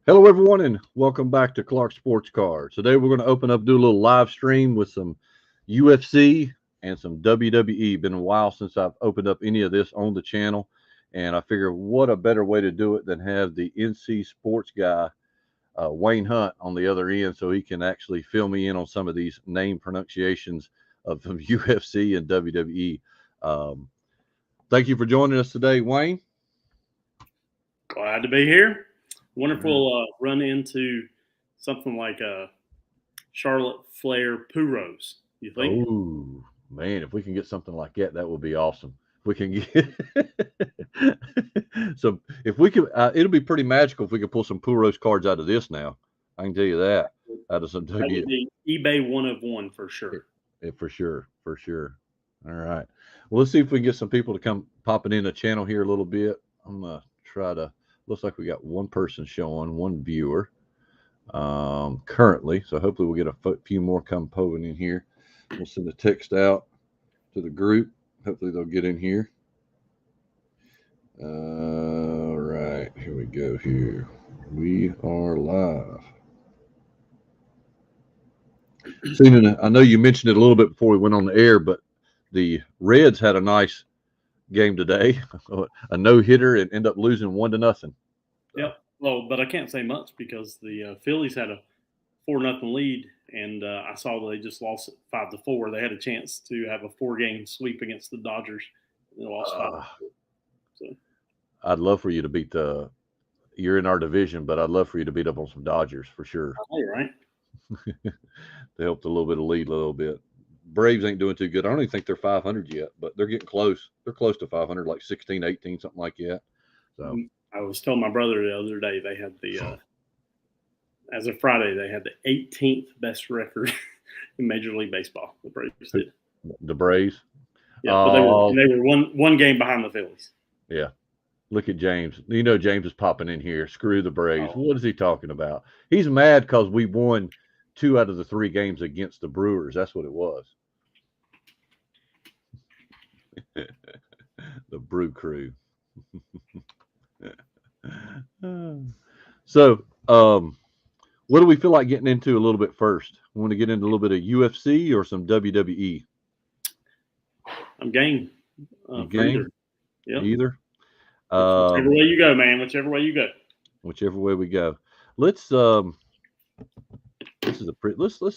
Hello, everyone, and welcome back to Clark Sports Cards. Today, we're going to do a little live stream with some UFC and some WWE. Been a while since I've opened up any of this on the channel, and I figure what a better way to do it than have the NC Sports guy, Wayne Hunt, on the other end, so he can actually fill me in on some of these name pronunciations of the UFC and WWE. Thank you for joining us today, Wayne. Glad to be here. Wonder if we'll run into something like a Charlotte Flair Puros. You think? Oh man, if we can get something like that, that would be awesome. If we can get so, if we could, it'll be pretty magical if we could pull some Puros cards out of this. Now, I can tell you that out of some That would be eBay 1 of 1 for sure. Yeah, for sure, for sure. All right. Well, let's see if we can get some people to come popping in the channel here a little bit. I'm gonna try to. Looks like we got one person showing, one viewer currently. So hopefully we'll get a few more come popping in here. We'll send a text out to the group. Hopefully they'll get in here. All right, here we go. Here we are live. I know you mentioned it a little bit before we went on the air, but the Reds had a nice game today, a no-hitter, and end up losing 1-0. Yep. Well, but I can't say much because the Phillies had a 4-0 lead, and I saw they just lost it 5-4. They had a chance to have a 4-game sweep against the Dodgers, and they lost 5-4. So I'd love for you to beat the. You're in our division, but I'd love for you to beat up on some Dodgers for sure. All right. They helped a little bit of lead a little bit. Braves ain't doing too good. I don't even think they're 500 yet, but they're getting close. They're close to 500, like 16, 18, something like that. So I was telling my brother the other day they had the as of Friday they had the 18th best record in Major League Baseball. The Braves did. The Braves. Yeah, but they were one game behind the Phillies. Yeah. Look at James. You know James is popping in here. Screw the Braves. Oh. What is he talking about? He's mad because we won 2 out of the 3 games against the Brewers. That's what it was. The Brew Crew. So, what do we feel like getting into a little bit first? We want to get into a little bit of UFC or some WWE? I'm game. Game? Yep. Either? Whichever way you go, man. Whichever way you go. Whichever way we go. Let's let's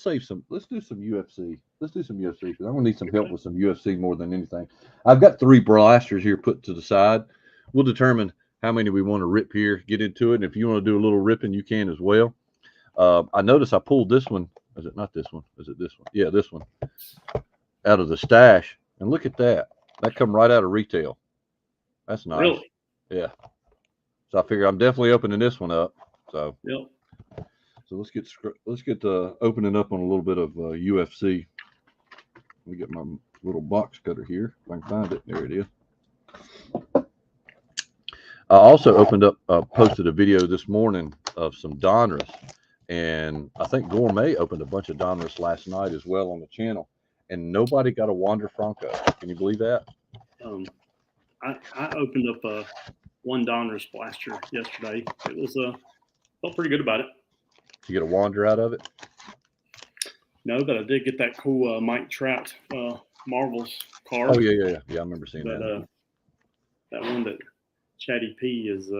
save some. Let's do some UFC. Let's do some UFC because I'm gonna need some help with some UFC more than anything. I've got 3 blasters here put to the side. We'll determine how many we want to rip here. Get into it, and if you want to do a little ripping, you can as well. I noticed I pulled this one. Is it not this one? Is it this one? Yeah, this one out of the stash. And look at that. That come right out of retail. That's nice. Really? Yeah. So I figure I'm definitely opening this one up. So. Yep. So let's get opening up on a little bit of UFC. Let me get my little box cutter here if I can find it. There it is. I also posted a video this morning of some Donruss, and I think Gourmet opened a bunch of Donruss last night as well on the channel, and nobody got a Wander Franco. Can you believe that? I opened up one Donruss blaster yesterday. It was felt pretty good about it. Did you get a Wander out of it? No, but I did get that cool Mike Trout Marvels card. Oh yeah. I remember seeing that. That one that Chatty P is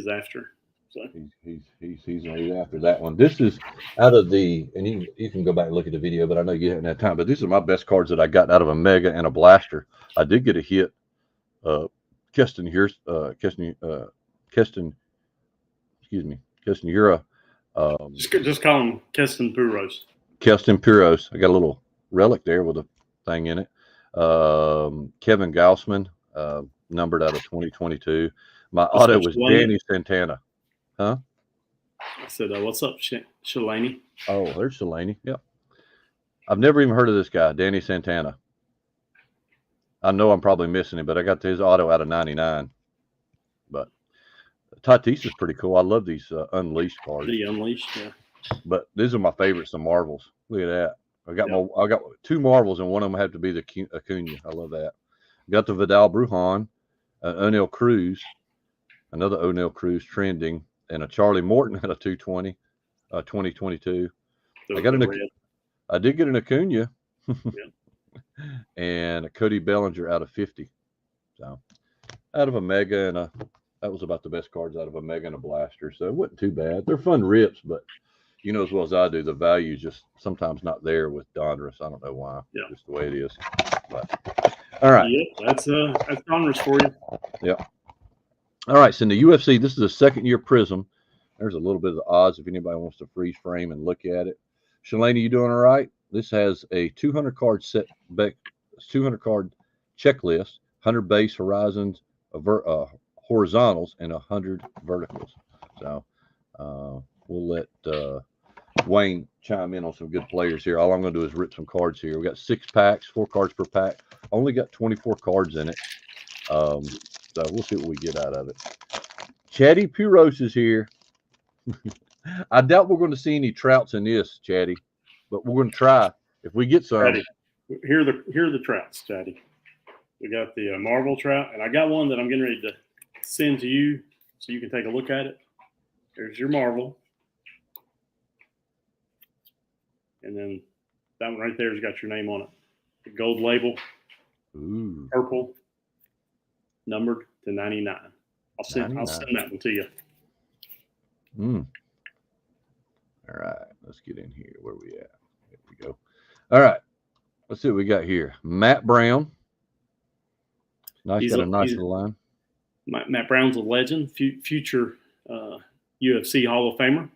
after. So he's after that one. This is out of the, and you can go back and look at the video, but I know you haven't had time. But these are my best cards that I got out of a Mega and a Blaster. I did get a hit. Keston Ura. Just call him Keston Puros. Keston Puros. I got a little relic there with a thing in it. Kevin Gaussman, numbered out of 2022. My auto was Danny Santana. Huh? I said, what's up, Shalani? Oh, there's Shalani. Yep. I've never even heard of this guy, Danny Santana. I know I'm probably missing him, but I got his auto out of 99. But Tatis is pretty cool. I love these Unleashed cards. The Unleashed, yeah. But these are my favorites, the Marvels. Look at that. I got 2 Marvels, and one of them had to be the Acuna. I love that. Got the Vidal Brujan, O'Neal Cruz, another O'Neal Cruz trending. and a Charlie Morton at a 220, 2022. I did get an Acuna and a Cody Bellinger out of 50. So out of a Mega and that was about the best cards out of a Mega and a Blaster. So it wasn't too bad. They're fun rips, but you know as well as I do, the value is just sometimes not there with Donruss. I don't know why. Yeah. Just the way it is. But all right. Yep, that's Donruss for you. Yeah. All right. So in the UFC, this is a second-year Prism. There's a little bit of the odds if anybody wants to freeze frame and look at it. Shalane, you doing all right? This has a 200 card set back, 200 card checklist, 100 base horizons, horizontals, and 100 verticals. So we'll let Wayne chime in on some good players here. All I'm going to do is rip some cards here. We got 6 packs, 4 cards per pack. Only got 24 cards in it. So we'll see what we get out of it. Chatty Puros is here. I doubt we're going to see any trouts in this, Chatty, but we're going to try. If we get some. Chatty, here are the trouts, Chatty. We got the Marvel trout, and I got one that I'm getting ready to send to you so you can take a look at it. There's your Marvel. And then that one right there has got your name on it. The gold label, purple, numbered to 99. I'll send that one to you. All right, let's get in here. Where we at? There we go. All right, let's see what we got here. Matt Brown. Nice, got a nice little line. Matt Brown's a legend, future UFC Hall of Famer.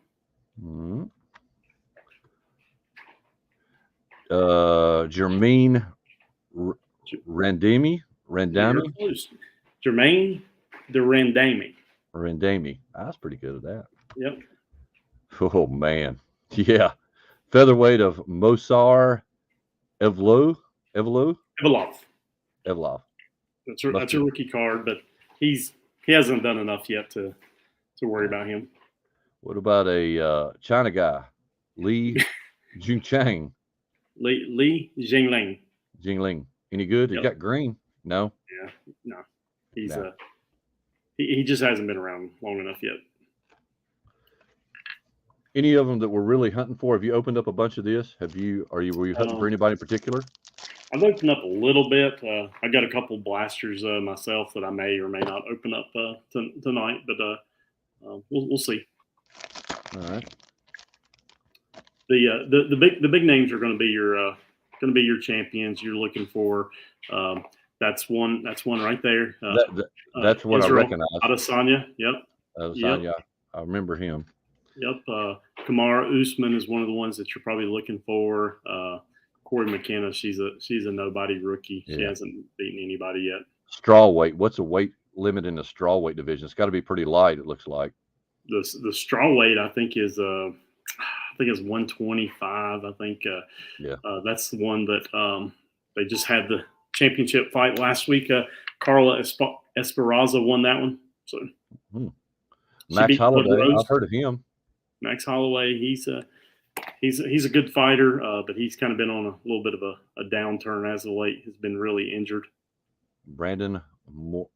Jermaine Randami. Jermaine de Randami. That's pretty good at that. Yep. Oh man, yeah. Featherweight of Mosar Evlov. That's a rookie card, but he hasn't done enough yet to worry about him. What about a China guy, Li Junchang? Li Jingling. Jingling. Any good? He got green. No. Yeah. No. He's he just hasn't been around long enough yet. Any of them that we're really hunting for? Have you opened up a bunch of this? Were you hunting for anybody in particular? I've opened up a little bit. I got a couple blasters myself that I may or may not open up tonight, but we'll see. All right. The big names are going to be your champions. You're looking for. That's one right there. That's what Israel, I recognize. Adesanya. Yep. Adesanya. Yep. I remember him. Yep. Kamaru Usman is one of the ones that you're probably looking for. Corey McKenna, she's a nobody rookie. Yeah. She hasn't beaten anybody yet. Strawweight. What's a weight limit in the strawweight division? It's got to be pretty light. It looks like. The strawweight I think is 125. I think that's the one that they just had the championship fight last week. Carla Esperanza won that one. So Max Holloway, I've heard of him. Max Holloway, he's a good fighter, but he's kind of been on a little bit of a downturn as of late. Has been really injured. Brandon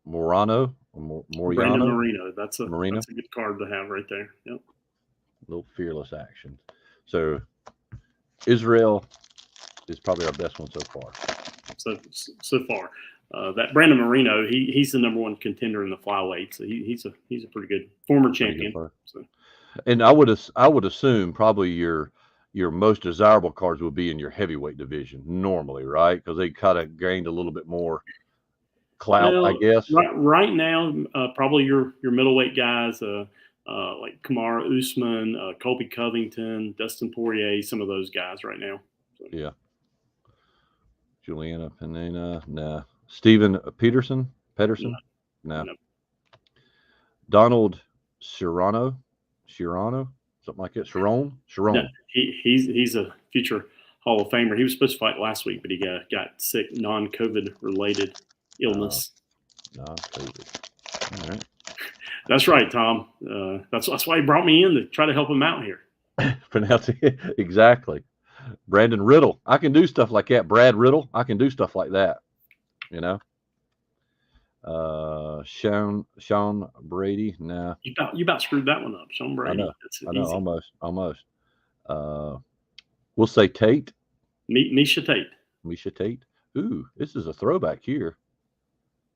Morano. Brandon Marino. That's a good card to have right there. Yep. Little fearless action. So Israel is probably our best one so far. So far, that Brandon Marino, he's the number one contender in the flyweight. So he's a pretty good former champion. So. And I would assume probably your most desirable cards would be in your heavyweight division normally, right? Because they kind of gained a little bit more clout, I guess. Right now, probably your middleweight guys, like Kamaru Usman, Colby Covington, Dustin Poirier, some of those guys right now. So. Yeah. Juliana Penena, nah. Steven Pedersen? No. Donald Cerrone, something like that. Cerrone. No, he's a future Hall of Famer. He was supposed to fight last week, but he got sick, non-COVID related illness. Non-COVID. All right. That's right, Tom. That's why he brought me in to try to help him out here. Pronounce it exactly. Brandon Riddle. I can do stuff like that. Brad Riddle. I can do stuff like that. You know. Sean Brady. Nah. You about screwed that one up, Sean Brady. I know, almost. We'll say Tate. Misha Tate. Misha Tate. Ooh, this is a throwback here.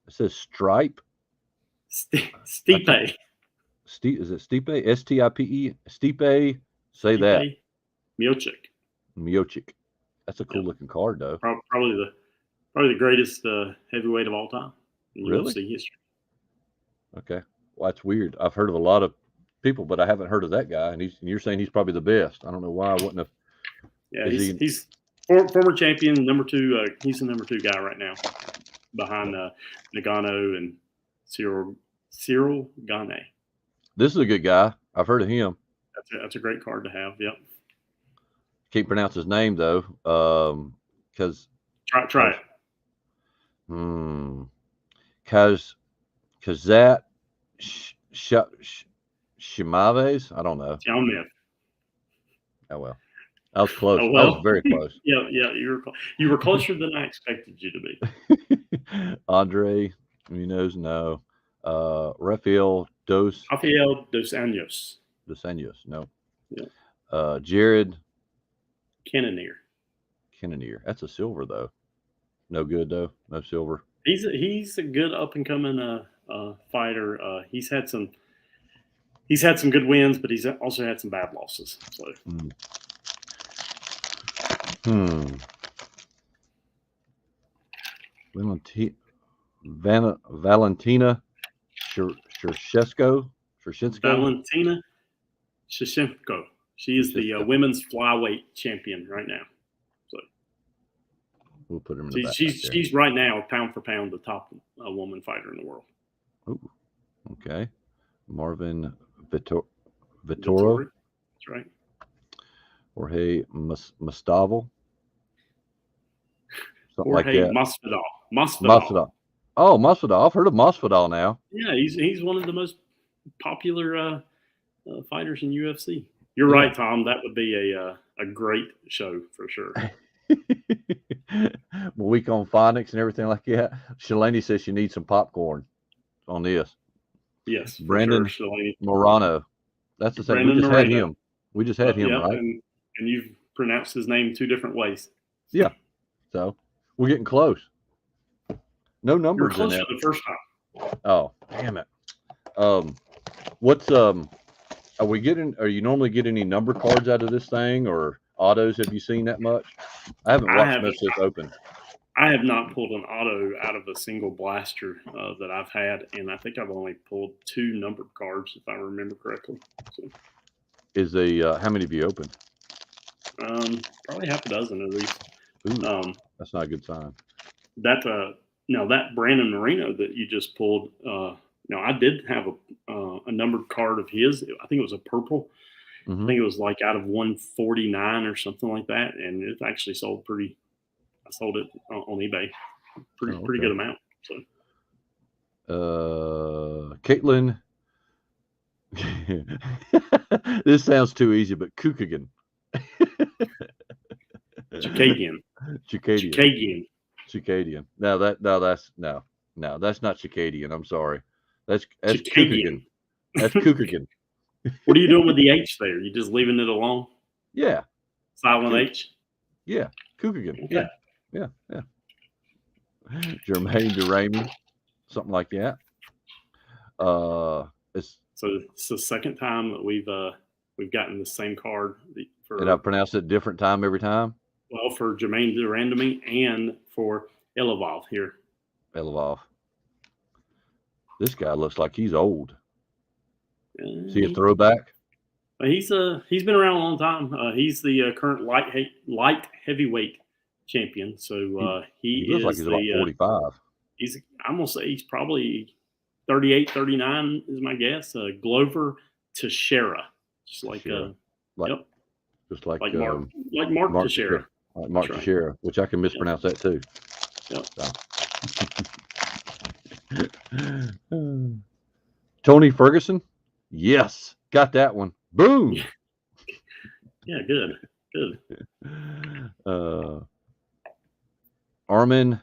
It says Stripe. Stipe. Is it Stipe? Stipe. Stipe. Say that. Miocic. That's a cool looking card, though. Probably the greatest heavyweight of all time in Really? UFC history. Okay. Well, that's weird. I've heard of a lot of people, but I haven't heard of that guy. And you're saying he's probably the best. I don't know why I wouldn't have. Yeah, he's former champion, number 2. He's the number 2 guy right now, behind Nagano and Cyril Gane. This is a good guy. I've heard of him. That's a great card to have. Yep. Can't pronounce his name though, because try it. Kazat Shimaves. I don't know. Oh well, I was close. Oh, well. I was very close. Yeah, you were closer than I expected you to be. Andre Munoz, no. Rafael Dos Anjos. Dos Anjos, no. Yeah. Jared Cannonier. That's a silver though. No good though. No silver. He's a good up and coming fighter. He's had some good wins, but he's also had some bad losses. So. Valentina Shevchenko. Valentina Shevchenko. She is the women's flyweight champion right now. So we'll put her in the back. She's right now, pound for pound, the top woman fighter in the world. Ooh, okay. Marvin Vittoro. That's right. Jorge Masvidal. Something Jorge like that. Masvidal. Oh, Masvidal. I've heard of Masvidal now. Yeah, he's one of the most popular fighters in UFC. You're right, Tom. That would be a great show for sure. Week on phonics and everything like that. Shalani says she needs some popcorn on this. Yes, Brandon sure, Morano. That's the same. We just had him. We just had him, right? And you've pronounced his name 2 different ways. Yeah. So we're getting close. No numbers You're closer in there. the first time. Oh, damn it. What's are you normally getting any number cards out of this thing or autos? Have you seen that much? I haven't watched much of this open. I have not pulled an auto out of a single blaster that I've had, and I think I've only pulled 2 numbered cards, if I remember correctly. So. Is how many have you opened? Probably half a dozen at least. Ooh, that's not a good sign. That Brandon Moreno that you just pulled. I did have a numbered card of his. I think it was a purple. Mm-hmm. I think it was like out of 149 or something like that, and it actually sold pretty. I sold it on eBay, pretty good amount. So, Caitlin, this sounds too easy, but Kukagan. Chukadian. No, that's not Chukadian. I'm sorry. That's Kukagan. That's Kukagan. What are you doing with the H there? You just leaving it alone? Yeah. Silent H? Yeah. Kukagan. Okay. Yeah. Jermaine Duramy. Something like that. So it's the second time that we've gotten the same card. And I pronounce it different time every time? Well, for Jermaine Durandamy and for Elevov here. Elevov. This guy looks like he's old. Is he a throwback? He's been around a long time. He's the current light heavyweight champion. So he looks like he's about 45. I'm gonna say he's probably 38, 39 is my guess. Glover Teixeira, just like Mark Teixeira. Like Mark Teixeira, which I can mispronounce that too. Yep. Tony Ferguson? Yes. Got that one. Boom. Yeah, good. Armin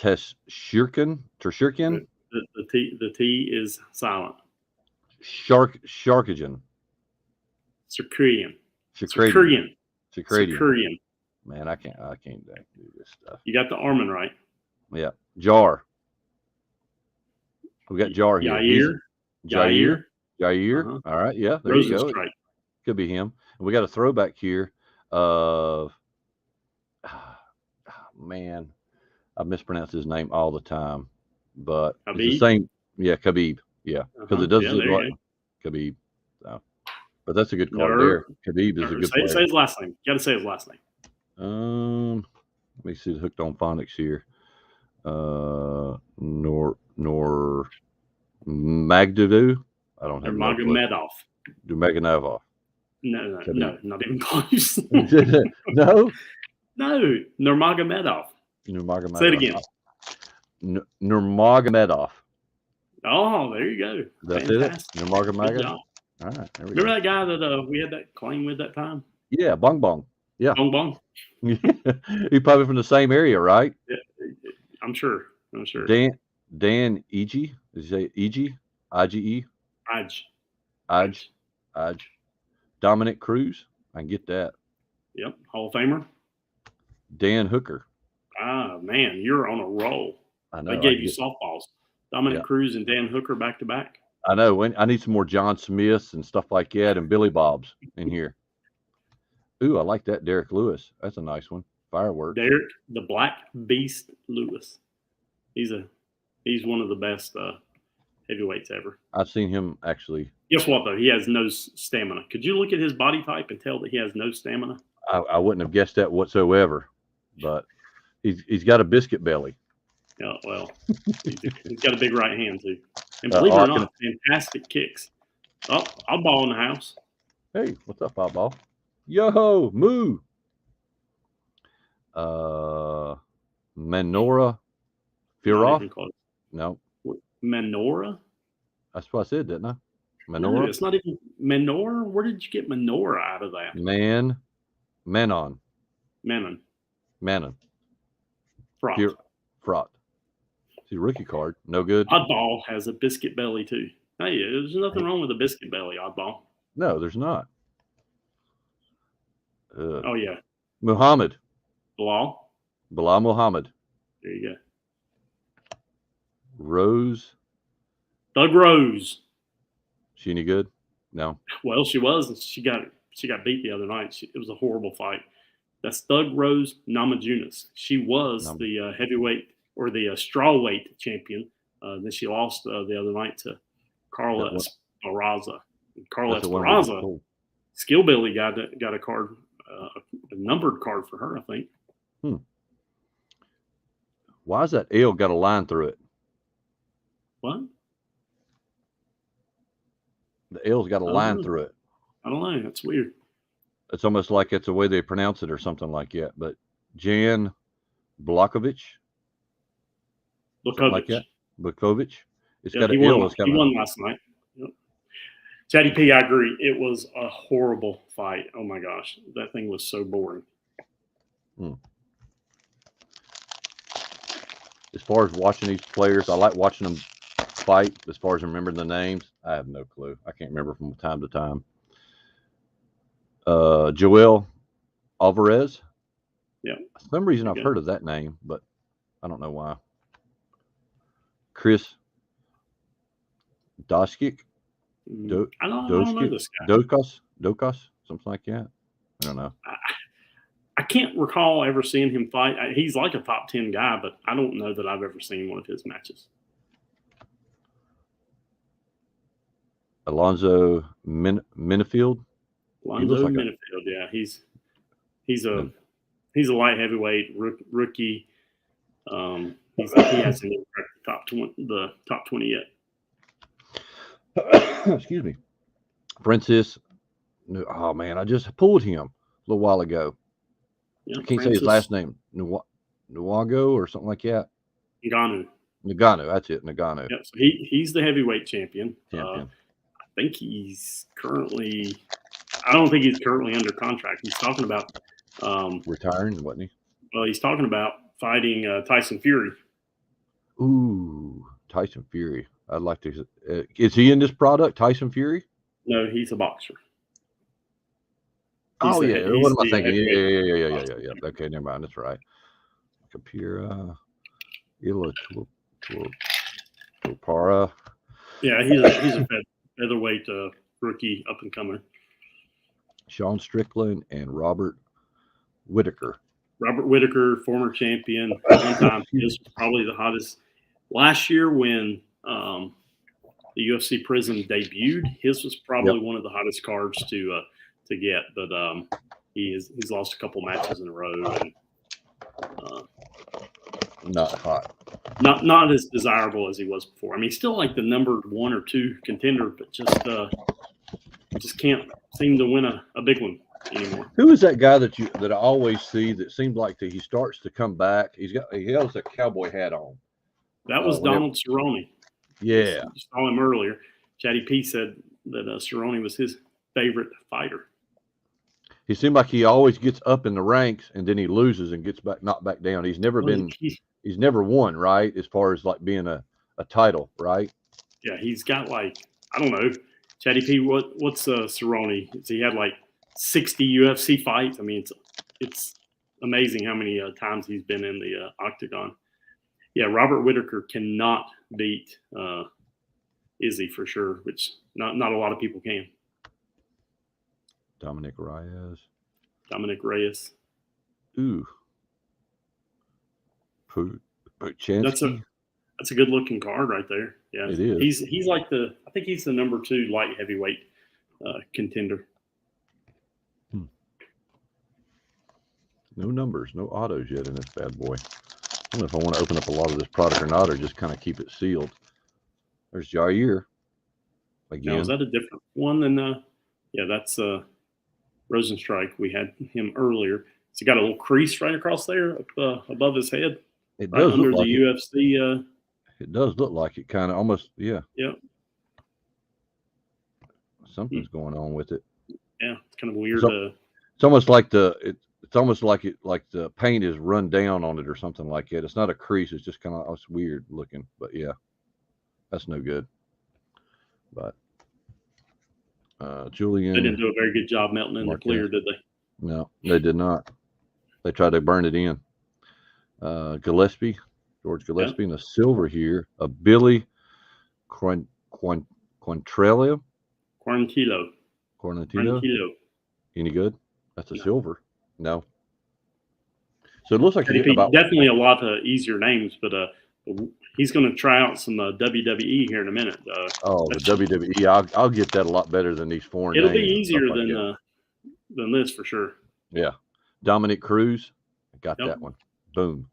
Tershirkin. The T is silent. Sharkajan. Circadian. Man, I can't do this stuff. You got the Armin right. Yeah. Jar. We got Jar here. Jair. Uh-huh. All right. Yeah. There you go. Strike. Could be him. And we got a throwback here of, man, I mispronounce his name all the time, but Khabib? It's the same. Yeah. Khabib. Yeah. Because it does look like Khabib. So. But that's a good card there. Khabib is a good player. Say his last name. You got to say his last name. Let me see the hooked on phonics here. Magdadu. I don't have Magomedov. Magomedov. No, not even close. No, Nurmagomedov. Say it again. Nurmagomedov. Oh, there you go. That's fantastic. It. Nurmagomedov. All right. Remember that guy that we had that claim with that time? Yeah, Bong Bong. Yeah. Bong Bong. He's probably from the same area, right? Yeah, I'm sure. Dan Ige. Did you say Ige? IGE? Aj. Dominic Cruz. I can get that. Yep. Hall of Famer. Dan Hooker. Ah, man, you're on a roll. I know. They gave you softballs. Dominic Cruz and Dan Hooker back to back. I know. I need some more John Smiths and stuff like that and Billy Bobs in here. Ooh, I like that Derek Lewis. That's a nice one. Fireworks. Derek, the Black Beast Lewis. He's one of the best heavyweights ever. I've seen him actually. Guess what, though? He has no stamina. Could you look at his body type and tell that he has no stamina? I wouldn't have guessed that whatsoever, but he's got a biscuit belly. Yeah, well, he's got a big right hand, too. And believe it or not, fantastic kicks. Oh, Oddball in the house. Hey, what's up, Oddball? Yo-ho, moo. Menora Firov? No. Menora? That's what I said, didn't I? Menora? No, it's not even Menora. Where did you get Menora out of that? Menon. Fraught. See, rookie card. No good. Oddball has a biscuit belly, too. Hey, there's nothing wrong with a biscuit belly, Oddball. No, there's not. Oh, yeah. Muhammad. Bilal Muhammad. There you go. Rose. Doug Rose. She any good? No. Well, she was. She got beat the other night. It was a horrible fight. That's Doug Rose Namajunas. She was the heavyweight or the strawweight champion. Then she lost the other night to Carla Esparza. Carla Esparza, Skill Billy got a card, a numbered card for her, I think. Why is that L got a line through it? What? The L's got a line through it. I don't know. That's weird. It's almost like it's the way they pronounce it or something like that. But Jan Blakovic. Like that. Blakovic. It's got an L. He won last night. Yep. Chatty P, I agree. It was a horrible fight. Oh my gosh. That thing was so boring. As far as watching these players, I like watching them fight. As far as remembering the names, I have no clue. I can't remember from time to time. Joelle Alvarez. Yeah. For some reason I've heard of that name, but I don't know why. Chris Doskic. I don't know this guy. Dokos, something like that. I don't know. I can't recall ever seeing him fight. He's like a top 10 guy, but I don't know that I've ever seen one of his matches. Alonzo Minifield. Yeah, he's a light heavyweight rookie. He hasn't even cracked the top 20 yet. Excuse me, Francis. Oh man, I just pulled him a little while ago. Yeah, I can't say his last name. Nwago or something like that. Ngannou. That's it. Ngannou. Yeah, so he's the heavyweight champion. I think he's currently. I don't think he's currently under contract. He's talking about retiring, wasn't he? Well, he's talking about fighting Tyson Fury. Ooh, Tyson Fury. I'd like to. Is he in this product, Tyson Fury? No, he's a boxer. Oh yeah. What am I thinking? heavyweight Yeah. Okay, never mind. That's right. Kapira, Tupara. Yeah, he's a featherweight rookie up and comer. Sean Strickland and Robert Whitaker. Robert Whitaker, former champion, one time. He was probably the hottest. Last year when the UFC Prison debuted, his was probably one of the hottest cards to get. But he's lost a couple matches in a row. And, not hot. Not as desirable as he was before. I mean, he's still like the number 1 or 2 contender, but just can't seem to win a big one anymore. Who is that guy that I always see that seems like that he starts to come back? He has a cowboy hat on. That was Donald Cerrone. Yeah, you saw him earlier. Chatty P said that Cerrone was his favorite fighter. He seemed like he always gets up in the ranks and then he loses and gets knocked back down. He's never he's never won, right? As far as like being a title, right? Yeah, he's got like, I don't know, Chatty P, what's Cerrone? He had like 60 UFC fights. I mean, it's amazing how many times he's been in the octagon. Yeah, Robert Whitaker cannot beat Izzy for sure, which not a lot of people can. Dominic Reyes. Ooh. Puchansky. That's a good looking card right there. Yeah, it is. He's like I think he's the number 2 light heavyweight contender. No numbers, no autos yet in this bad boy. I don't know if I want to open up a lot of this product or not, or just kind of keep it sealed. There's Jair. Again. Now, is that a different one than? Yeah, that's Rosenstrike. We had him earlier. So he got a little crease right across there up, above his head. It does under look like the UFC. It does look like it, kind of almost. Yeah. Yeah. Something's going on with it. Yeah, it's kind of weird. It's almost like it's almost like the paint is run down on it or something like that. It's not a crease. It's just kind of it's weird looking. But yeah, that's no good. But Julian. They didn't do a very good job melting in the clear, did they? No, they did not. They tried to burn it in. George Gillespie, and a silver here. A Billy Quarantillo. Any good? That's a silver. No. So it looks like definitely a lot of easier names, but he's going to try out some WWE here in a minute. The WWE, I'll get that a lot better than these foreign names. It'll be easier than this for sure. Yeah. Dominic Cruz, I got that one. Boom.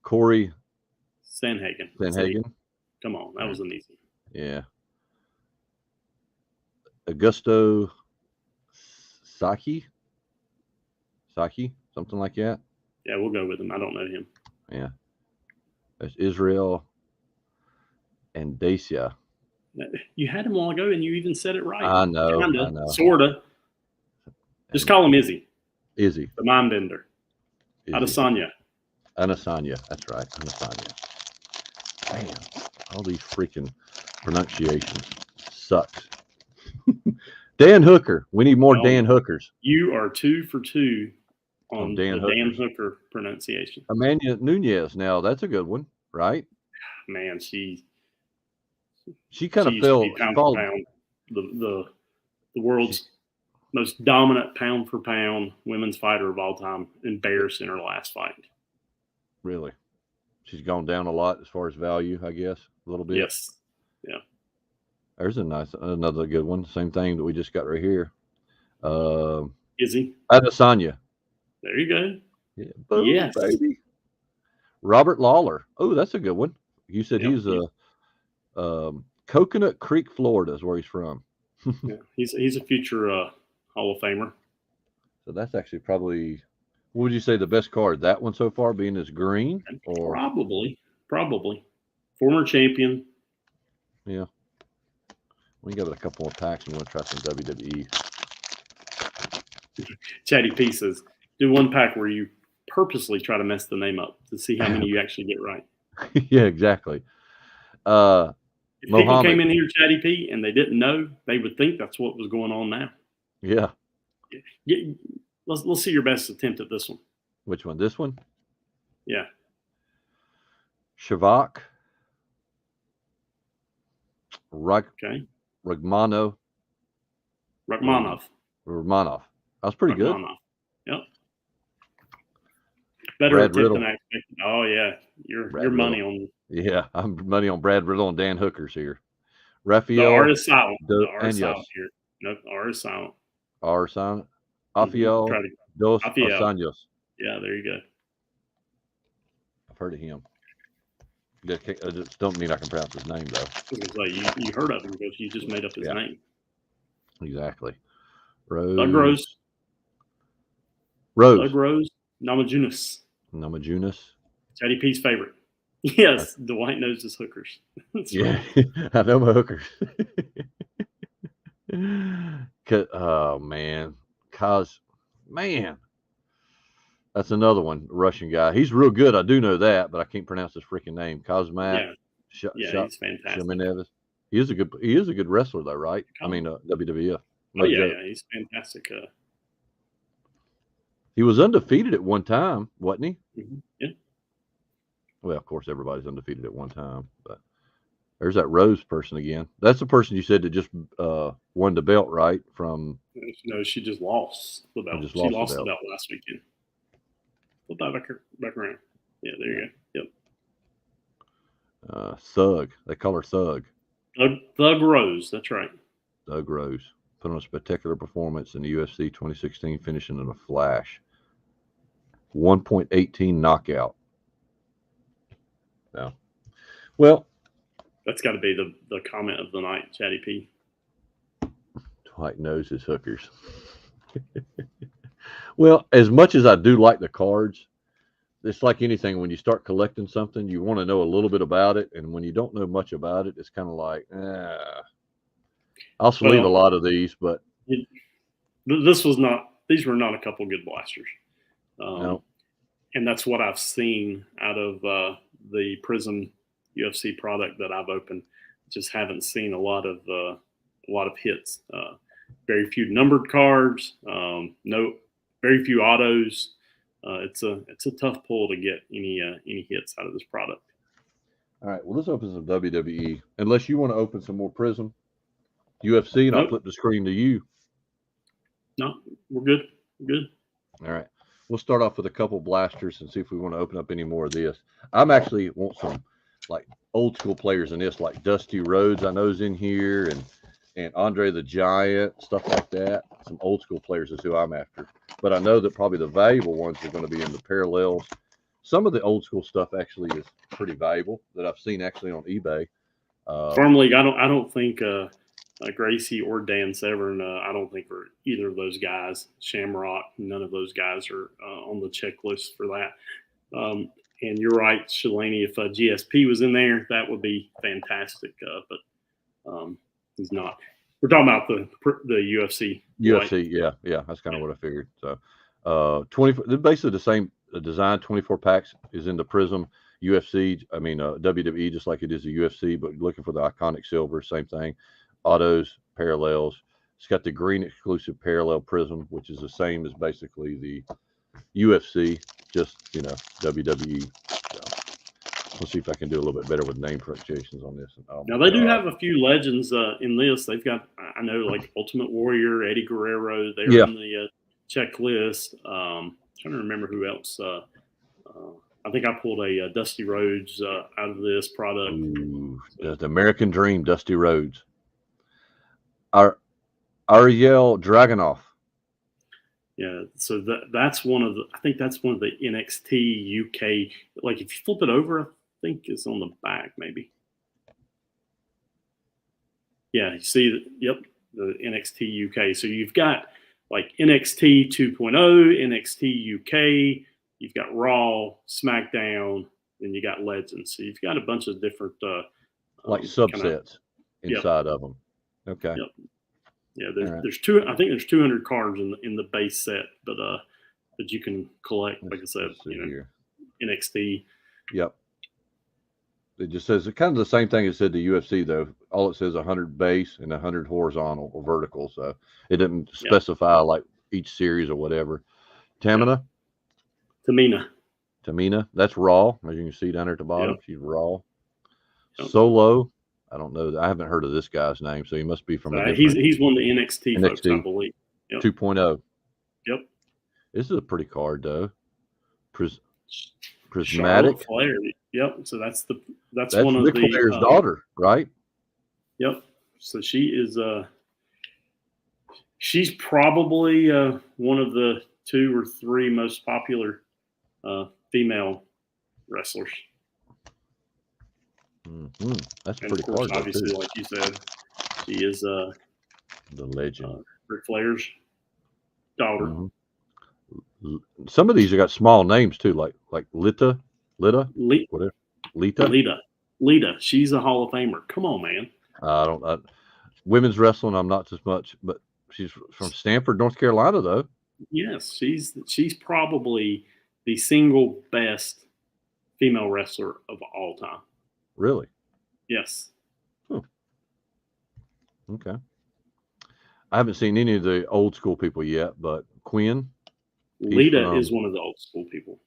Corey Sanhagen. Come on, that was an easy. Yeah. Augusto Saki, something like that. Yeah, we'll go with him. I don't know him. Yeah. There's Israel and Dacia. You had him a while ago, and you even said it right. I know. Sorta. Just call him Izzy. Izzy. The mind bender. Adesanya. Adesanya. That's right. Adesanya. Damn. All these freaking pronunciations sucks. Dan Hooker. We need more Dan Hookers. You are 2 for 2 on Dan Hooker pronunciation. Amanda Nunez. Now that's a good one, right? Man, she kind of fell. Pound for pound, the world's most dominant pound for pound women's fighter of all time. Embarrassed in her last fight. Really? She's gone down a lot as far as value, I guess, a little bit. Yes. Yeah. There's another good one. Same thing that we just got right here. Izzy. Adesanya. There you go. Yeah. Boom, yes. Baby. Robert Lawler. Oh, that's a good one. You said he's Coconut Creek, Florida is where he's from. Yeah. He's a future Hall of Famer. So that's actually probably, what would you say the best card? That one so far being as green? Or Probably. Former champion. Yeah. We got a couple of packs and we're going to try some WWE. Chatty Pieces. Do one pack where you purposely try to mess the name up to see how many you actually get right. Yeah, exactly. If people Mohammed. came in here, Chatty P, and they didn't know, they would think that's what was going on now. Yeah. Let's see your best attempt at this one. Which one? This one? Yeah. Shavak. Okay. Ragmanov. Rachmanov. That was pretty good. Yep. Better Brad attempt Riddle. than I expected. Oh yeah, your money on. Yeah, I'm money on Brad Riddle and Dan Hookers here. The Raphael. R is silent. The Do- R is Anjos. silent here. No, the R is silent. R silent. Rafael Dos Rafael. Anjos. Yeah, there you go. I've heard of him. I just don't mean I can pronounce his name though. I was gonna say, you heard of him because you just made up his name. Exactly. Doug Rose. Doug Rose. Namajunas. Chatty P's favorite. Yes, Dwight knows his hookers. Yeah, right. I know my hookers. Oh man, that's another one, Russian guy. He's real good. I do know that, but I can't pronounce his freaking name. Kazmat. Yeah, he's fantastic. Shamanevas. He is a good wrestler though, right? I mean, WWF. No yeah, he's fantastic. He was undefeated at one time, wasn't he? Mm-hmm. Yeah. Well, of course, everybody's undefeated at one time, but there's that Rose person again. That's the person you said that just won the belt, right? From no, she just lost the belt. She lost the belt last weekend. Flip that back around. Yeah, there you go. Yep. Thug. They call her Thug. Thug Rose. That's right. Thug Rose put on a spectacular performance in the UFC 2016, finishing in a flash. 1.18 knockout. Now, well, that's got to be the comment of the night, Chatty P. Dwight knows his hookers. Well, as much as I do like the cards, it's like anything. When you start collecting something, you want to know a little bit about it, and when you don't know much about it, it's kind of like, I'll sleeve a lot of these, but these were not a couple good blasters. No. And that's what I've seen out of the Prism UFC product that I've opened. Just haven't seen a lot of hits. Very few numbered cards. Very few autos. It's a tough pull to get any hits out of this product. All right. Well, let's open some WWE. Unless you want to open some more Prism, UFC, and I'll flip the screen to you. No, we're good. All right. We'll start off with a couple blasters and see if we want to open up any more of this. I'm actually want some like old school players in this, like Dusty Rhodes. I know is in here, and Andre the Giant, stuff like that. Some old school players is who I'm after. But I know that probably the valuable ones are going to be in the parallels. Some of the old school stuff actually is pretty valuable that I've seen actually on eBay. Farm League, I don't think Gracie or Dan Severn, I don't think are either of those guys. Shamrock, none of those guys are on the checklist for that. And you're right, Shalani, if GSP was in there, that would be fantastic. But he's not. We're talking about the UFC. UFC, yeah, that's kind of what I figured. So, 24. Basically the same design. 24 packs is in the Prism UFC. I mean WWE, just like it is the UFC, but looking for the iconic silver, same thing. Autos, parallels. It's got the green exclusive parallel Prism, which is the same as basically the UFC, just WWE. So let's see if I can do a little bit better with name pronunciations on this. Now they do have a few legends in this. They've got, I know, like Ultimate Warrior, Eddie Guerrero. They're on the checklist. Trying to remember who else. I think I pulled a Dusty Rhodes out of this product. Ooh, the American Dream, Dusty Rhodes. Ariel Dragunov. Yeah, so that's one of the. I think that's one of the NXT UK. Like if you flip it over, I think it's on the back maybe. Yeah, you see, yep, the NXT UK. So you've got like NXT 2.0, NXT UK. You've got Raw, SmackDown, and you got Legends. So you've got a bunch of different like subsets inside of them. Okay. Yep. Yeah, there's two. I think there's 200 cards in the base set, but that you can collect. Like I said, NXT. Yep. It just says kind of the same thing it said to UFC though. All it says 100 base and 100 horizontal or vertical, so it didn't specify like each series or whatever. Tamina, Tamina, that's Raw, as you can see down there at the bottom. She's Raw. Solo, I don't know. I haven't heard of this guy's name, so he must be from a different. He's one of the NXT folks, I believe. 2.0. Yep. This is a pretty card though. Prismatic. Charlotte Flair. Yep. So that's one of Ric Flair's daughter, right? Yep. So she is she's probably one of the 2 or 3 most popular female wrestlers. Mm-hmm. That's and pretty of course, card, obviously, like you said, she is the legend. Ric Flair's daughter. Mm-hmm. Some of these have got small names too, like Lita. Whatever. Lita. She's a Hall of Famer. Come on, man. Women's wrestling, I'm not as much, but she's from Stanford, North Carolina, though. Yes, she's probably the single best female wrestler of all time. Really? Yes. Okay. I haven't seen any of the old school people yet, but Quinn. Lita is one of the old school people.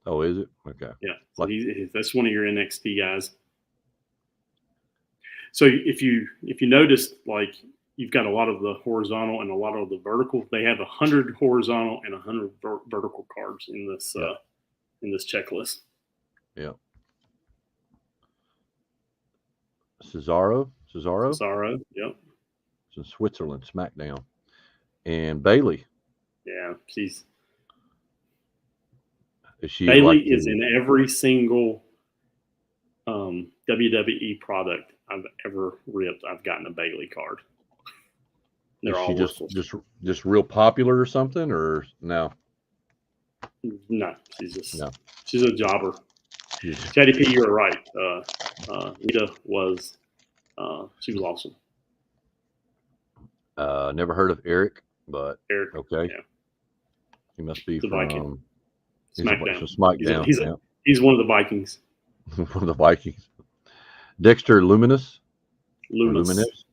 Oh, is it? Okay. Yeah. So that's one of your NXT guys. So if you notice, like, you've got a lot of the horizontal and a lot of the vertical. They have 100 horizontal and 100 vertical cards in this checklist. Yeah. Cesaro. Yep. It's in Switzerland, SmackDown, and Bailey. Yeah, Bailey is in every single WWE product I've ever ripped. I've gotten a Bailey card. They're all just real popular or something, or no? No, she's a jobber. Chatty P, you're right. Lita was she was awesome. Never heard of Eric, but Eric, okay. Yeah. He must be from SmackDown. He's one of the Vikings. One of the Vikings. Dexter Lumis, NXT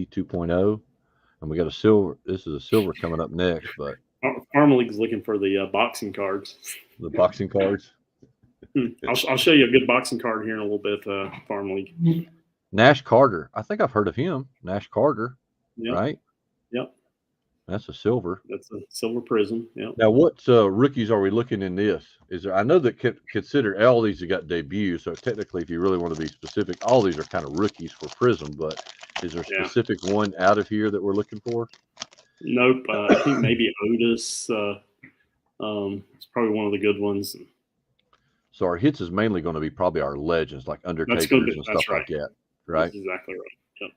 2.0, and we got a silver. This is a silver coming up next, but Farm League's looking for the boxing cards. The boxing cards. I'll show you a good boxing card here in a little bit. Farm League. Nash Carter. I think I've heard of him. Nash Carter. Yep. Right. Yep. That's a silver. That's a silver prism. Yeah. Now, what rookies are we looking in this? Is there? I know that consider all these have got debuts, so technically, if you really want to be specific, all these are kind of rookies for Prism. But is there a specific one out of here that we're looking for? Nope. I think maybe Otis. It's probably one of the good ones. So our hits is mainly going to be probably our legends, like Undertakers and stuff like that, right? That's exactly right. Yep.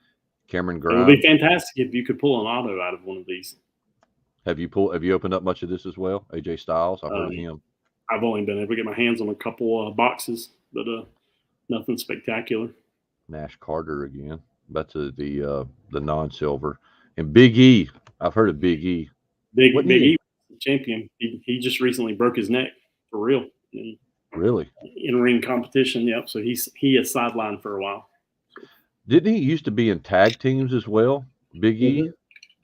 Cameron Grimes. It would be fantastic if you could pull an auto out of one of these. Have you opened up much of this as well? AJ Styles, I've heard of him. I've only been able to get my hands on a couple boxes, but nothing spectacular. Nash Carter again. That's the non-silver. And Big E. I've heard of Big E. Big E, champion. He just recently broke his neck for real. Really? In ring competition, yep. So he is sidelined for a while. Didn't he used to be in tag teams as well? Big E?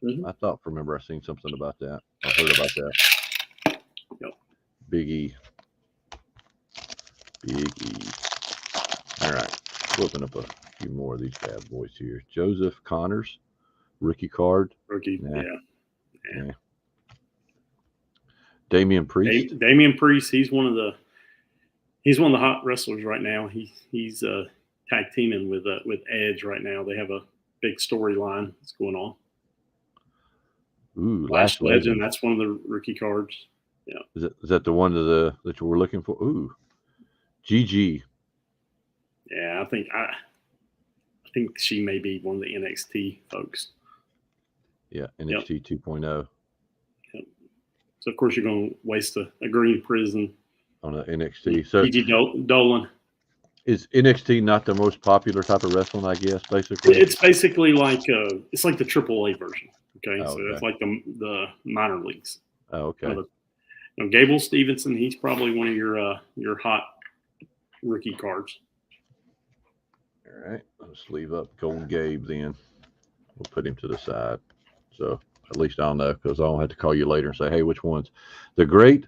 Mm-hmm. Mm-hmm. I remember I seen something about that. I heard about that. Yep. Big E. All right. We'll open up a few more of these bad boys here. Joseph Connors, rookie card. Rookie, yeah. Damian Priest. Damian Priest, he's one of the hot wrestlers right now. He's tag teaming with Edge right now. They have a big storyline that's going on. Ooh, Last Legend. That's one of the rookie cards. Yeah. Is that the one that you were looking for? Ooh, GG. Yeah, I think she may be one of the NXT folks. Yeah, NXT 2.0. Yep. So of course you're going to waste a green prism on an NXT. So PG Dolan. Is NXT not the most popular type of wrestling? I guess basically. It's basically like it's like the AAA version. Okay, so it's like the minor leagues. Oh, okay. Gable Stevenson, he's probably one of your hot rookie cards. All right, let's leave up Golden Gabe then. We'll put him to the side. So at least I'll know, because I don't have to call you later and say, hey, which one's the great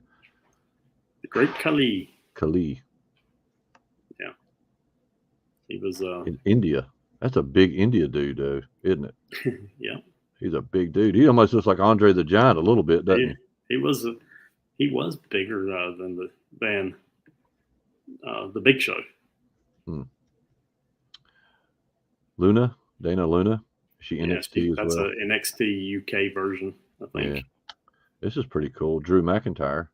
Khali. Khali. Yeah. He was in India. That's a big India dude, though, isn't it? Yeah. He's a big dude. He almost looks like Andre the Giant a little bit, doesn't he? He was bigger than the Big Show. Dana Luna. Is she NXT as well? That's an NXT UK version, I think. Yeah. This is pretty cool. Drew McIntyre.